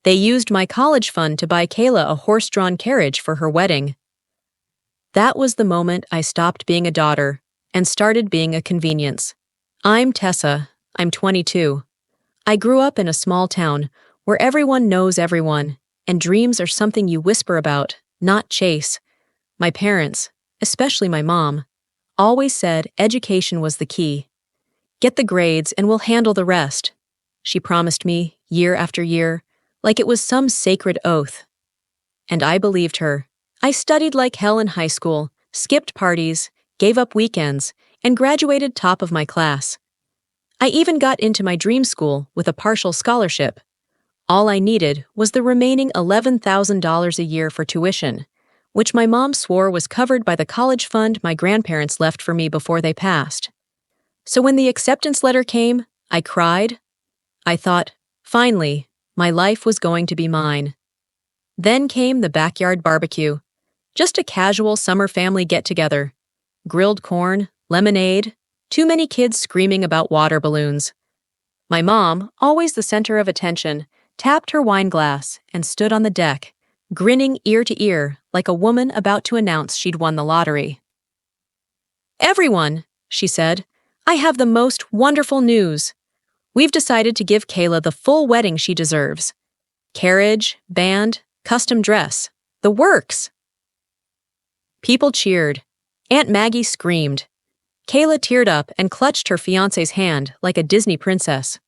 They used my college fund to buy Kayla a horse-drawn carriage for her wedding. That was the moment I stopped being a daughter and started being a convenience. I'm Tessa. I'm 22. I grew up in a small town where everyone knows everyone, and dreams are something you whisper about, not chase. My parents, especially my mom, always said education was the key. Get the grades and we'll handle the rest. She promised me, year after year, like it was some sacred oath. And I believed her. I studied like hell in high school, skipped parties, gave up weekends, and graduated top of my class. I even got into my dream school with a partial scholarship. All I needed was the remaining $11,000 a year for tuition, which my mom swore was covered by the college fund my grandparents left for me before they passed. So when the acceptance letter came, I cried. I thought, finally, my life was going to be mine. Then came the backyard barbecue. Just a casual summer family get-together. Grilled corn, lemonade, too many kids screaming about water balloons. My mom, always the center of attention, tapped her wine glass and stood on the deck, grinning ear to ear like a woman about to announce she'd won the lottery. "Everyone," she said, "I have the most wonderful news. We've decided to give Kayla the full wedding she deserves. Carriage, band, custom dress, the works." People cheered. Aunt Maggie screamed. Kayla teared up and clutched her fiancé's hand like a Disney princess.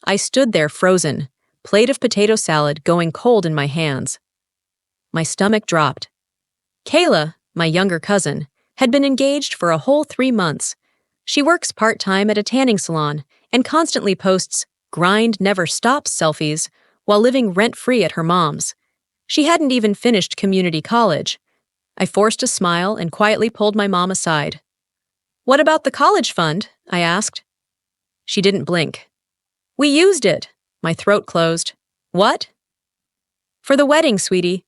I stood there frozen, plate of potato salad going cold in my hands. My stomach dropped. Kayla, my younger cousin, had been engaged for a whole 3 months. She works part-time at a tanning salon and constantly posts grind never stops selfies while living rent-free at her mom's. She hadn't even finished community college. I forced a smile and quietly pulled my mom aside. "What about the college fund?" I asked. She didn't blink. "We used it." My throat closed. "What?" "For the wedding, sweetie.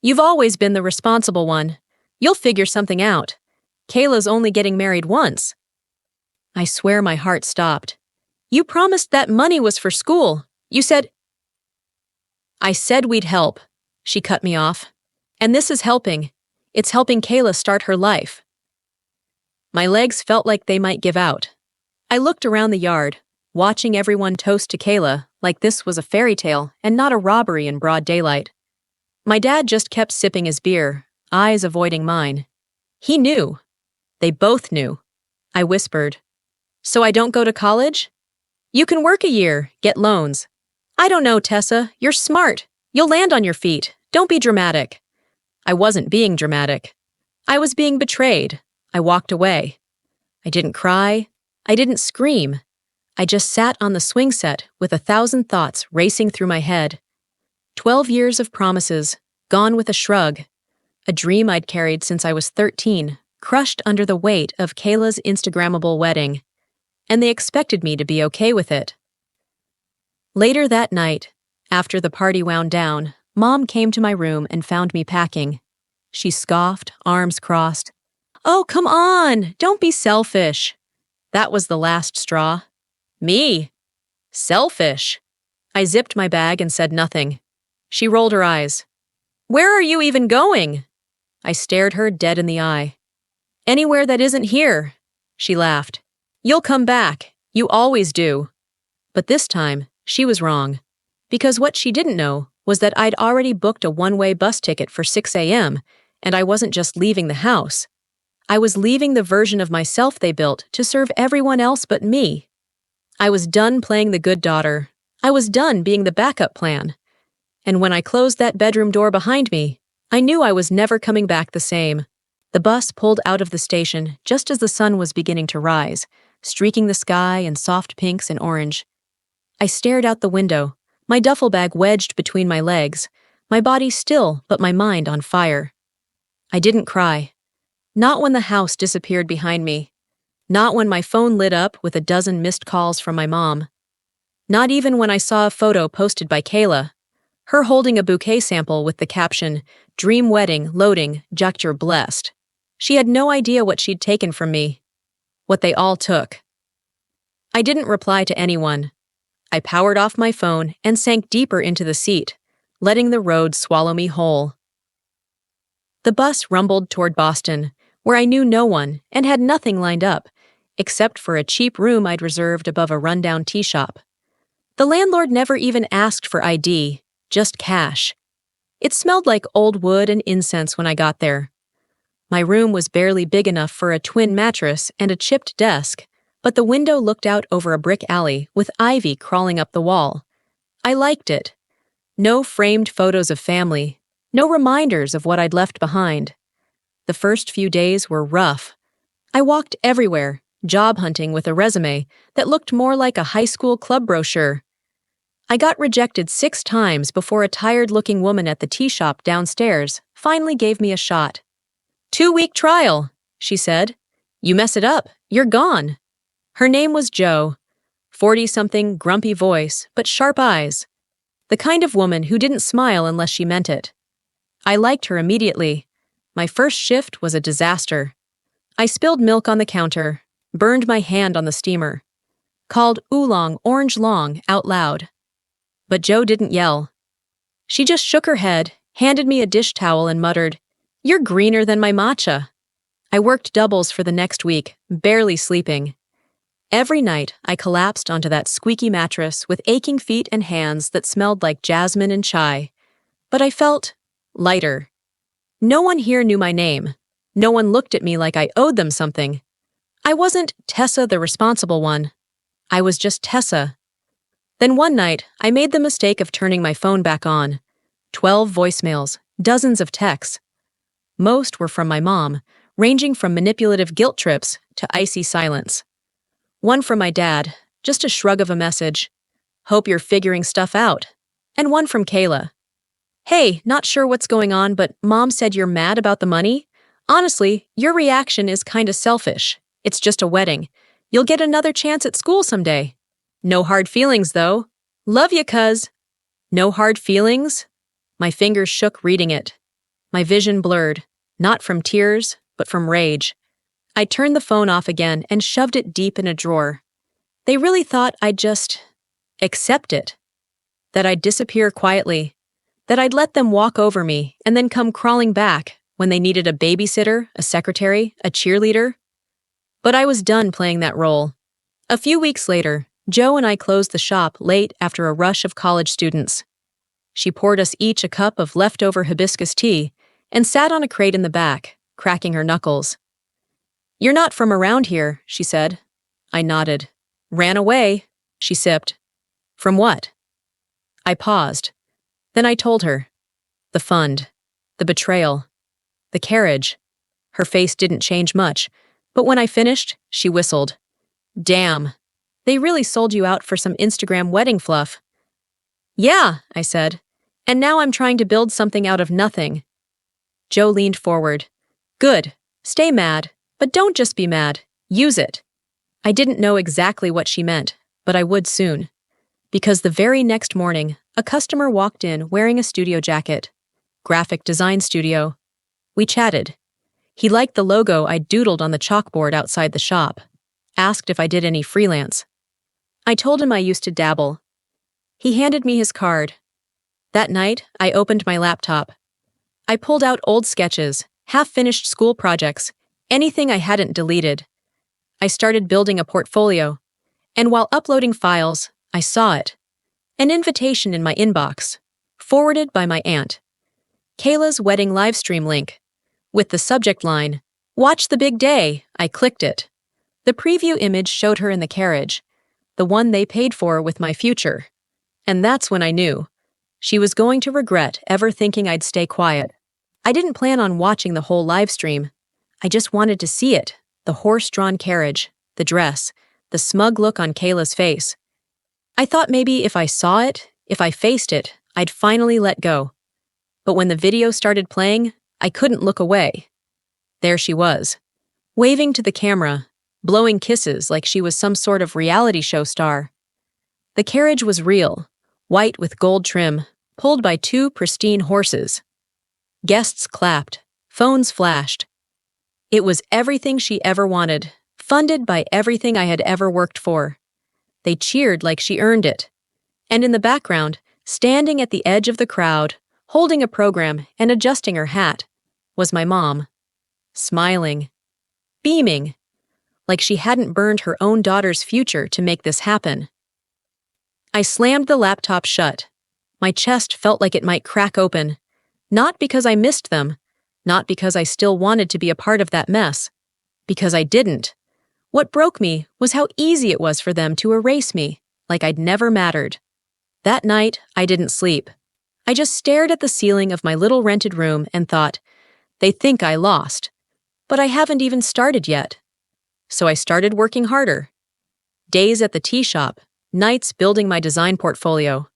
You've always been the responsible one. You'll figure something out. Kayla's only getting married once." I swear my heart stopped. "You promised that money was for school. You said—" "I said we'd help." She cut me off. "And this is helping. It's helping Kayla start her life." My legs felt like they might give out. I looked around the yard, watching everyone toast to Kayla like this was a fairy tale and not a robbery in broad daylight. My dad just kept sipping his beer, eyes avoiding mine. He knew. They both knew. I whispered, "So I don't go to college? You can work a year, get loans." "I don't know, Tessa. You're smart. You'll land on your feet. Don't be dramatic." I wasn't being dramatic. I was being betrayed. I walked away. I didn't cry. I didn't scream. I just sat on the swing set with 1,000 thoughts racing through my head. 12 years of promises, gone with a shrug. A dream I'd carried since I was 13, crushed under the weight of Kayla's Instagrammable wedding. And they expected me to be okay with it. Later that night, after the party wound down, Mom came to my room and found me packing. She scoffed, arms crossed. "Oh, come on! Don't be selfish." That was the last straw. Me? Selfish. I zipped my bag and said nothing. She rolled her eyes. "Where are you even going?" I stared her dead in the eye. "Anywhere that isn't here." She laughed. "You'll come back. You always do." But this time, she was wrong. Because what she didn't know was that I'd already booked a one-way bus ticket for 6 a.m., and I wasn't just leaving the house. I was leaving the version of myself they built to serve everyone else but me. I was done playing the good daughter. I was done being the backup plan. And when I closed that bedroom door behind me, I knew I was never coming back the same. The bus pulled out of the station just as the sun was beginning to rise, streaking the sky in soft pinks and orange. I stared out the window, my duffel bag wedged between my legs, my body still but my mind on fire. I didn't cry. Not when the house disappeared behind me. Not when my phone lit up with a dozen missed calls from my mom. Not even when I saw a photo posted by Kayla, her holding a bouquet sample with the caption, "Dream wedding, loading, Juncture blessed." She had no idea what she'd taken from me. What they all took. I didn't reply to anyone. I powered off my phone and sank deeper into the seat, letting the road swallow me whole. The bus rumbled toward Boston, where I knew no one and had nothing lined up, except for a cheap room I'd reserved above a rundown tea shop. The landlord never even asked for ID, just cash. It smelled like old wood and incense when I got there. My room was barely big enough for a twin mattress and a chipped desk, but the window looked out over a brick alley with ivy crawling up the wall. I liked it. No framed photos of family, no reminders of what I'd left behind. The first few days were rough. I walked everywhere, job hunting with a resume that looked more like a high school club brochure. I got rejected 6 times before a tired-looking woman at the tea shop downstairs finally gave me a shot. 2-week trial, she said. You mess it up, you're gone. Her name was Jo. 40-something, grumpy voice, but sharp eyes. The kind of woman who didn't smile unless she meant it. I liked her immediately. My first shift was a disaster. I spilled milk on the counter, burned my hand on the steamer, called oolong orange long out loud. But Jo didn't yell. She just shook her head, handed me a dish towel and muttered, "You're greener than my matcha." I worked doubles for the next week, barely sleeping. Every night, I collapsed onto that squeaky mattress with aching feet and hands that smelled like jasmine and chai. But I felt lighter. No one here knew my name. No one looked at me like I owed them something. I wasn't Tessa the responsible one. I was just Tessa. Then one night, I made the mistake of turning my phone back on. 12 voicemails, dozens of texts. Most were from my mom, ranging from manipulative guilt trips to icy silence. One from my dad, just a shrug of a message. Hope you're figuring stuff out. And one from Kayla. Hey, not sure what's going on, but Mom said you're mad about the money? Honestly, your reaction is kinda selfish. It's just a wedding. You'll get another chance at school someday. No hard feelings, though. Love ya, cuz. No hard feelings? My fingers shook reading it. My vision blurred, not from tears, but from rage. I turned the phone off again and shoved it deep in a drawer. They really thought I'd just accept it. That I'd disappear quietly. That I'd let them walk over me and then come crawling back when they needed a babysitter, a secretary, a cheerleader. But I was done playing that role. A few weeks later, Jo and I closed the shop late after a rush of college students. She poured us each a cup of leftover hibiscus tea and sat on a crate in the back, cracking her knuckles. You're not from around here, she said. I nodded. Ran away, she sipped. From what? I paused. Then I told her. The fund. The betrayal. The carriage. Her face didn't change much, but when I finished, she whistled. Damn. They really sold you out for some Instagram wedding fluff. Yeah, I said. And now I'm trying to build something out of nothing. Jo leaned forward. Good. Stay mad. But don't just be mad. Use it. I didn't know exactly what she meant, but I would soon. Because the very next morning, a customer walked in wearing a studio jacket. Graphic design studio. We chatted. He liked the logo I'd doodled on the chalkboard outside the shop. Asked if I did any freelance. I told him I used to dabble. He handed me his card. That night, I opened my laptop. I pulled out old sketches, half-finished school projects, anything I hadn't deleted. I started building a portfolio, and while uploading files, I saw it. An invitation in my inbox, forwarded by my aunt. Kayla's wedding livestream link. With the subject line, "Watch the big day," I clicked it. The preview image showed her in the carriage, the one they paid for with my future. And that's when I knew. She was going to regret ever thinking I'd stay quiet. I didn't plan on watching the whole livestream. I just wanted to see it, the horse-drawn carriage, the dress, the smug look on Kayla's face. I thought maybe if I saw it, if I faced it, I'd finally let go. But when the video started playing, I couldn't look away. There she was, waving to the camera, blowing kisses like she was some sort of reality show star. The carriage was real, white with gold trim, pulled by 2 pristine horses. Guests clapped, phones flashed. It was everything she ever wanted, funded by everything I had ever worked for. They cheered like she earned it. And in the background, standing at the edge of the crowd, holding a program and adjusting her hat, was my mom, smiling, beaming, like she hadn't burned her own daughter's future to make this happen. I slammed the laptop shut. My chest felt like it might crack open, not because I missed them, not because I still wanted to be a part of that mess, because I didn't. What broke me was how easy it was for them to erase me, like I'd never mattered. That night, I didn't sleep. I just stared at the ceiling of my little rented room and thought, they think I lost, but I haven't even started yet. So I started working harder. Days at the tea shop, nights building my design portfolio.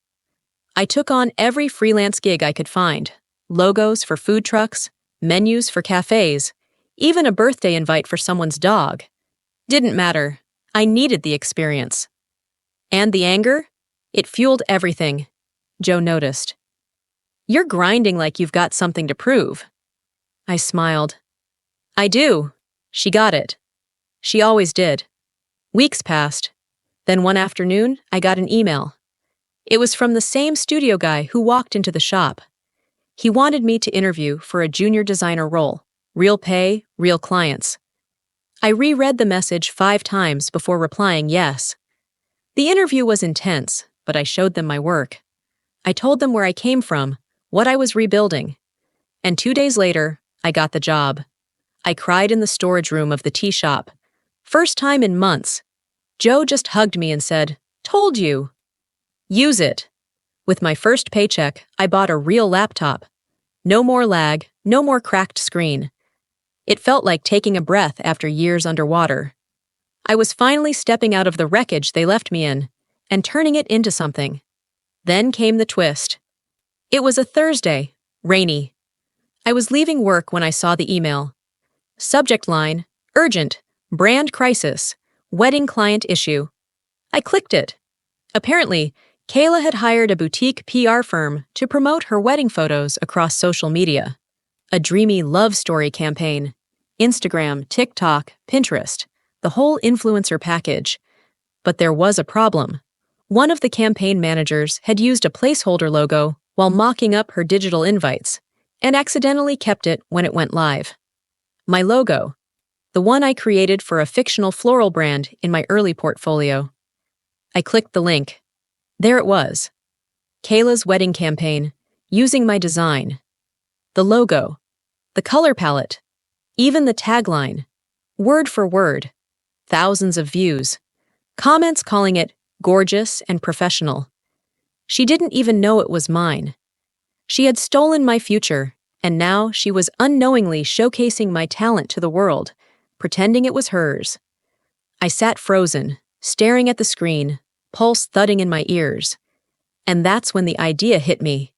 I took on every freelance gig I could find, logos for food trucks, menus for cafes, even a birthday invite for someone's dog. Didn't matter. I needed the experience. And the anger? It fueled everything. Joe noticed. You're grinding like you've got something to prove. I smiled. I do. She got it. She always did. Weeks passed. Then one afternoon, I got an email. It was from the same studio guy who walked into the shop. He wanted me to interview for a junior designer role. Real pay, real clients. I reread the message 5 times before replying yes. The interview was intense, but I showed them my work. I told them where I came from, what I was rebuilding. And 2 days later, I got the job. I cried in the storage room of the tea shop. First time in months. Joe just hugged me and said, "Told you." Use it. With my first paycheck, I bought a real laptop. No more lag, no more cracked screen. It felt like taking a breath after years underwater. I was finally stepping out of the wreckage they left me in and turning it into something. Then came the twist. It was a Thursday, rainy. I was leaving work when I saw the email. Subject line, urgent, brand crisis, wedding client issue. I clicked it. Apparently, Kayla had hired a boutique PR firm to promote her wedding photos across social media. A dreamy love story campaign. Instagram, TikTok, Pinterest, the whole influencer package. But there was a problem. One of the campaign managers had used a placeholder logo while mocking up her digital invites, and accidentally kept it when it went live. My logo, the one I created for a fictional floral brand in my early portfolio. I clicked the link. There it was. Kayla's wedding campaign, using my design. The logo, the color palette, even the tagline, word for word, thousands of views, comments calling it gorgeous and professional. She didn't even know it was mine. She had stolen my future, and now she was unknowingly showcasing my talent to the world, pretending it was hers. I sat frozen, staring at the screen, pulse thudding in my ears. And that's when the idea hit me.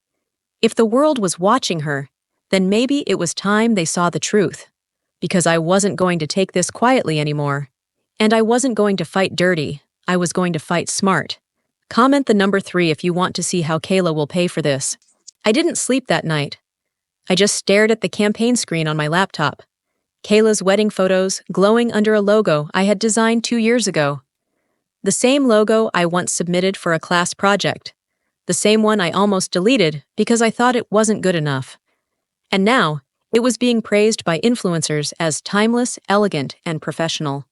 If the world was watching her, then maybe it was time they saw the truth. Because I wasn't going to take this quietly anymore. And I wasn't going to fight dirty, I was going to fight smart. Comment the number 3 if you want to see how Kayla will pay for this. I didn't sleep that night. I just stared at the campaign screen on my laptop. Kayla's wedding photos glowing under a logo I had designed 2 years ago. The same logo I once submitted for a class project. The same one I almost deleted because I thought it wasn't good enough. And now, it was being praised by influencers as timeless, elegant, and professional.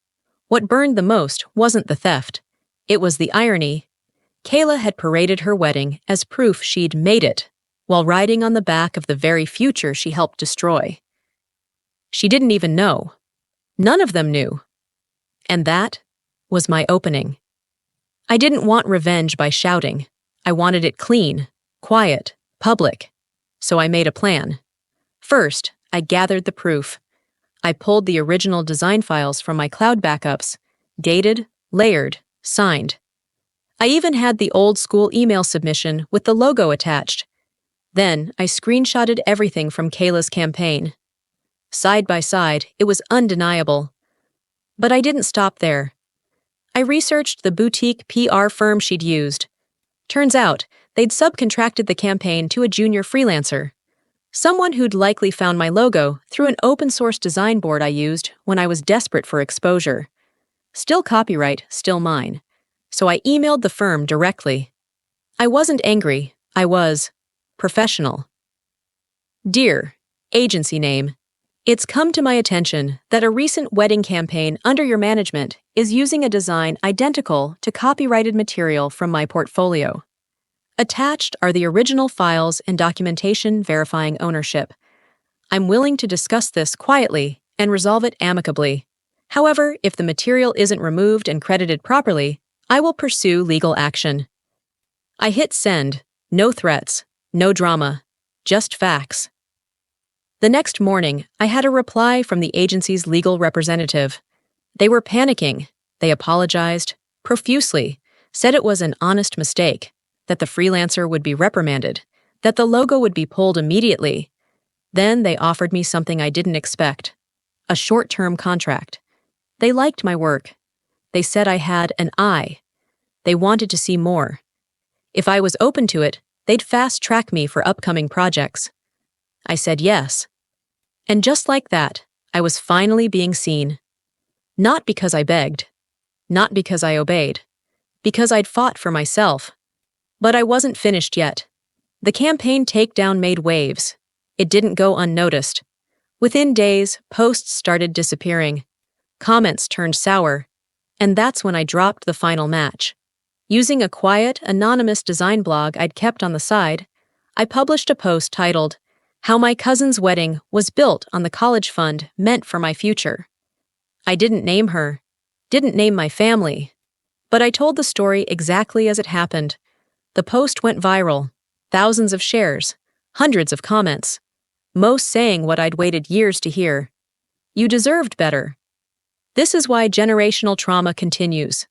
What burned the most wasn't the theft. It was the irony. Kayla had paraded her wedding as proof she'd made it, while riding on the back of the very future she helped destroy. She didn't even know. None of them knew. And that was my opening. I didn't want revenge by shouting. I wanted it clean, quiet, public. So I made a plan. First, I gathered the proof. I pulled the original design files from my cloud backups, dated, layered, signed. I even had the old-school email submission with the logo attached. Then, I screenshotted everything from Kayla's campaign. Side by side, it was undeniable. But I didn't stop there. I researched the boutique PR firm she'd used. Turns out, they'd subcontracted the campaign to a junior freelancer. Someone who'd likely found my logo through an open-source design board I used when I was desperate for exposure. Still copyright, still mine. So I emailed the firm directly. I wasn't angry, I was professional. Dear agency name, it's come to my attention that a recent wedding campaign under your management is using a design identical to copyrighted material from my portfolio. Attached are the original files and documentation verifying ownership. I'm willing to discuss this quietly and resolve it amicably. However, if the material isn't removed and credited properly, I will pursue legal action. I hit send. No threats, no drama, just facts. The next morning, I had a reply from the agency's legal representative. They were panicking. They apologized profusely, said it was an honest mistake, that the freelancer would be reprimanded, that the logo would be pulled immediately. Then they offered me something I didn't expect, a short-term contract. They liked my work. They said I had an eye. They wanted to see more. If I was open to it, they'd fast-track me for upcoming projects. I said yes. And just like that, I was finally being seen. Not because I begged. Not because I obeyed. Because I'd fought for myself. But I wasn't finished yet. The campaign takedown made waves. It didn't go unnoticed. Within days, posts started disappearing. Comments turned sour. And that's when I dropped the final match. Using a quiet, anonymous design blog I'd kept on the side, I published a post titled, "How My Cousin's Wedding Was Built on the College Fund Meant for My Future." I didn't name her, didn't name my family, but I told the story exactly as it happened. The post went viral, thousands of shares, hundreds of comments, most saying what I'd waited years to hear. You deserved better. This is why generational trauma continues.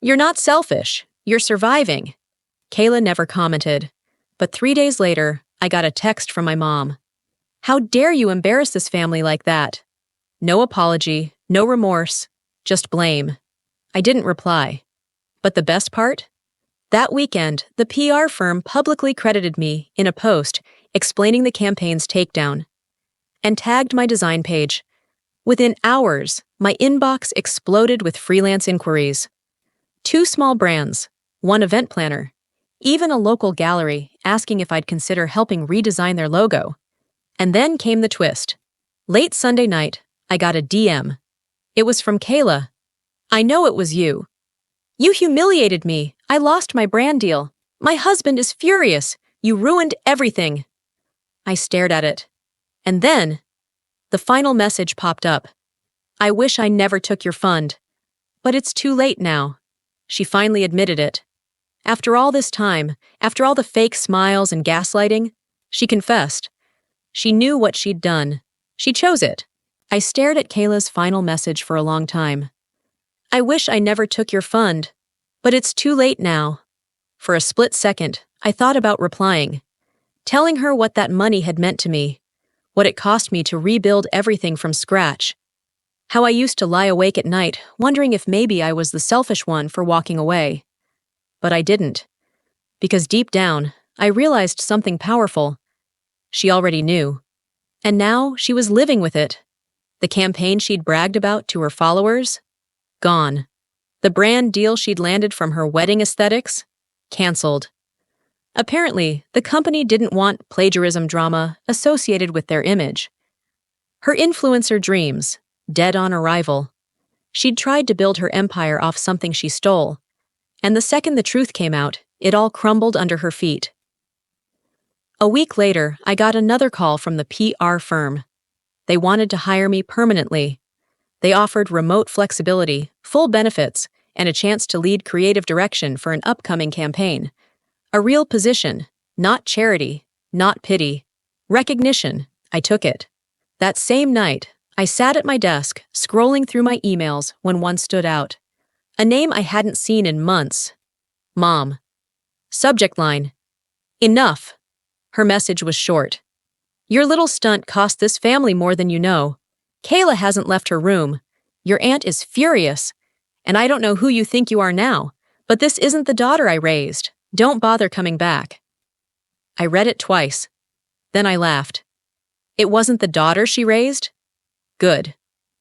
You're not selfish, you're surviving. Kayla never commented, but 3 days later, I got a text from my mom. How dare you embarrass this family like that? No apology, no remorse, just blame. I didn't reply. But the best part? That weekend, the PR firm publicly credited me in a post explaining the campaign's takedown and tagged my design page. Within hours, my inbox exploded with freelance inquiries. 2 small brands, 1 event planner, even a local gallery asking if I'd consider helping redesign their logo. And then came the twist. Late Sunday night, I got a DM. It was from Kayla. I know it was you. You humiliated me. I lost my brand deal. My husband is furious. You ruined everything. I stared at it. And then, the final message popped up. I wish I never took your fund. But it's too late now. She finally admitted it. After all this time, after all the fake smiles and gaslighting, she confessed. She knew what she'd done. She chose it. I stared at Kayla's final message for a long time. I wish I never took your fund, but it's too late now. For a split second, I thought about replying, telling her what that money had meant to me, what it cost me to rebuild everything from scratch, how I used to lie awake at night wondering if maybe I was the selfish one for walking away. But I didn't, because deep down, I realized something powerful. She already knew. And now she was living with it. The campaign she'd bragged about to her followers? Gone. The brand deal she'd landed from her wedding aesthetics? Canceled. Apparently, the company didn't want plagiarism drama associated with their image. Her influencer dreams, dead on arrival. She'd tried to build her empire off something she stole. And the second the truth came out, it all crumbled under her feet. A week later, I got another call from the PR firm. They wanted to hire me permanently. They offered remote flexibility, full benefits, and a chance to lead creative direction for an upcoming campaign. A real position, not charity, not pity. Recognition. I took it. That same night, I sat at my desk, scrolling through my emails when one stood out. A name I hadn't seen in months. Mom. Subject line. Enough. Her message was short. Your little stunt cost this family more than you know. Kayla hasn't left her room. Your aunt is furious. And I don't know who you think you are now, but this isn't the daughter I raised. Don't bother coming back. I read it twice. Then I laughed. It wasn't the daughter she raised? Good.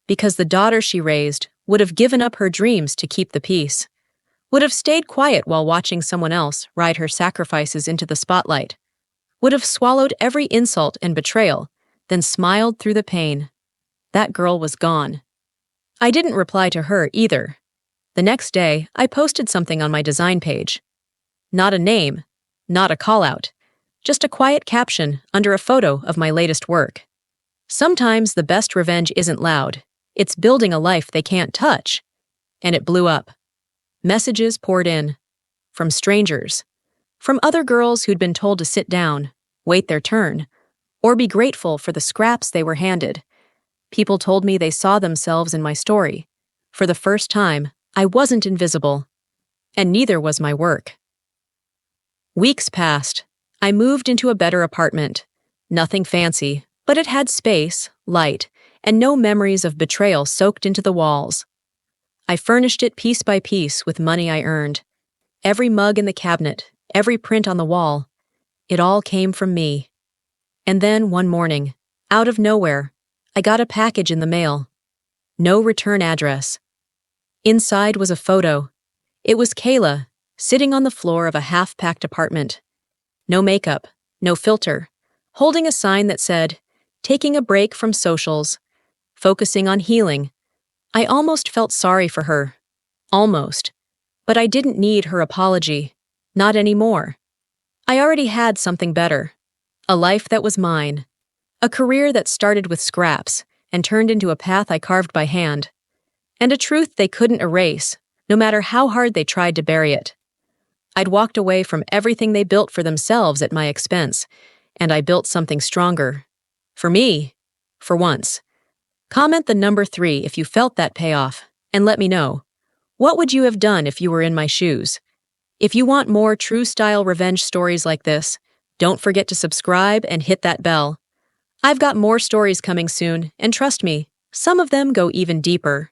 Because the daughter she raised would have given up her dreams to keep the peace. Would have stayed quiet while watching someone else ride her sacrifices into the spotlight. Would have swallowed every insult and betrayal, then smiled through the pain. That girl was gone. I didn't reply to her either. The next day, I posted something on my design page. Not a name, not a call-out, just a quiet caption under a photo of my latest work. Sometimes the best revenge isn't loud. It's building a life they can't touch. And it blew up. Messages poured in. From strangers. From other girls who'd been told to sit down, wait their turn, or be grateful for the scraps they were handed. People told me they saw themselves in my story. For the first time, I wasn't invisible. And neither was my work. Weeks passed. I moved into a better apartment. Nothing fancy, but it had space, light, and no memories of betrayal soaked into the walls. I furnished it piece by piece with money I earned. Every mug in the cabinet, every print on the wall, it all came from me. And then one morning, out of nowhere, I got a package in the mail. No return address. Inside was a photo. It was Kayla, sitting on the floor of a half-packed apartment. No makeup, no filter, holding a sign that said, "Taking a break from socials, focusing on healing." I almost felt sorry for her. Almost. But I didn't need her apology. Not anymore. I already had something better. A life that was mine. A career that started with scraps and turned into a path I carved by hand. And a truth they couldn't erase, no matter how hard they tried to bury it. I'd walked away from everything they built for themselves at my expense, and I built something stronger. For me, for once. Comment the number 3 if you felt that payoff, and let me know. What would you have done if you were in my shoes? If you want more true-style revenge stories like this, don't forget to subscribe and hit that bell. I've got more stories coming soon, and trust me, some of them go even deeper.